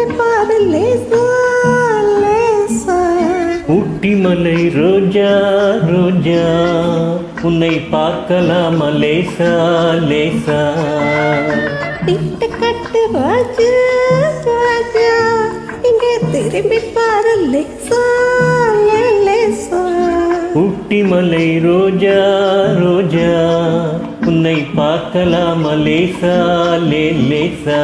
திரும்பி பாரு லேசா லேசா. ஊட்டி மலை ரோஜா ரோஜா உன்னை பார்க்கலாமா லேசா லேசா. திட்ட கட்டு ராஜா ராஜா இங்கே திரும்பி பாரு லேசா லேசா. ஊட்டி மலை ரோஜா ரோஜா உன்னை பார்க்கலாமா லேசா லேசா.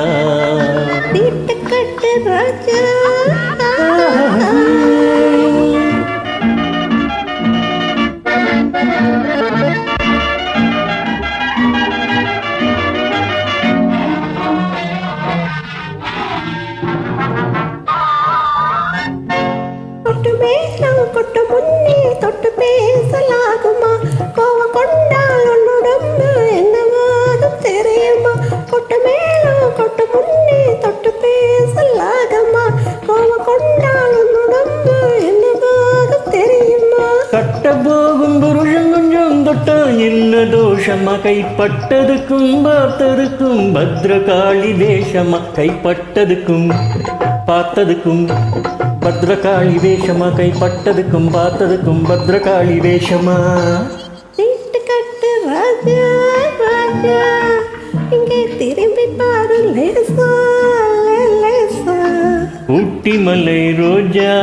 திட்ட கட்டு ராஜா தொட்டு பேசலாம் கொட்டு முன்னே தொட்டு பேசலாகுமா. கோவம் கொண்டால் உன்னுடம்பு என்னவாகும் தெரியுமா. கொட்டு மேலும் கொட்டு முன்னே தொட்டு பேசலாகுமா. கோவம் கொண்டால் உன்னுடம்பு என்னவாகும் தெரியுமா. கட்ட போகும் புருஷன் கொஞ்சம் தொட்டா என்ன தோஷமா. கைப்பட்டதுக்கும் பார்த்ததுக்கும் பத்ரகாளி வேஷமா. கைப்பட்டதுக்கும் பார்த்ததுக்கும் பத்ரகாளி வேஷமா. கைப்பட்டதுக்கும் பார்த்ததுக்கும் பத்ரகாளி வேஷமா. திட்டு கட்டு ராஜா ராஜா இங்கே திரும்பி பாரு லேசா லேசா. ஊட்டி மலை ரோஜா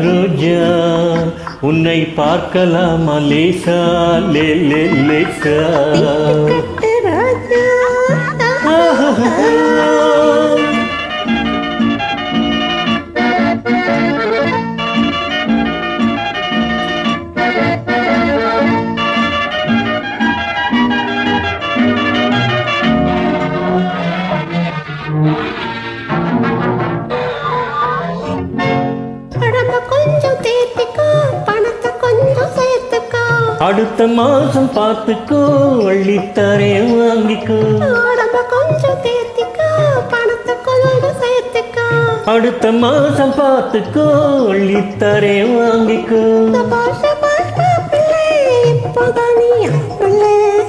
ரோஜா உன்னை பார்க்கலாமா லேசா லேசா. கட்டு ராஜா கொஞ்சம் தேத்திக்கோ பணத்தை கொஞ்சம் சேர்த்துக்கோ. அடுத்த மாசம் பார்த்துக்கோ அள்ளித்தரே வாங்கிக்கோ. உடம்ப கொஞ்சம் தேத்திக்கோ பணத்தை கொஞ்சம் சேர்த்துக்கோ. அடுத்த மாசம் பார்த்துக்கோ அள்ளித்தரே வாங்கிக்கோ.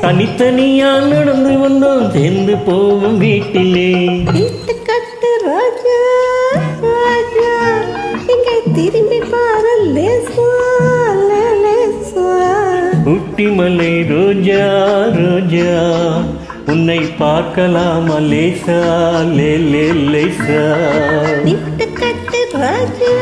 தனித்தனியா நடந்து வந்தோம் சேர்ந்து போகும் வீட்டிலே. வீட்டு கட்டு ராஜா ராஜா இங்கே திரும்பி பாரு லேசா லேசா. ஊட்டி மலை ரோஜா ரோஜா உன்னை பார்க்கலாமா லேசா லேசா. வீட்டு கட்டு ராஜா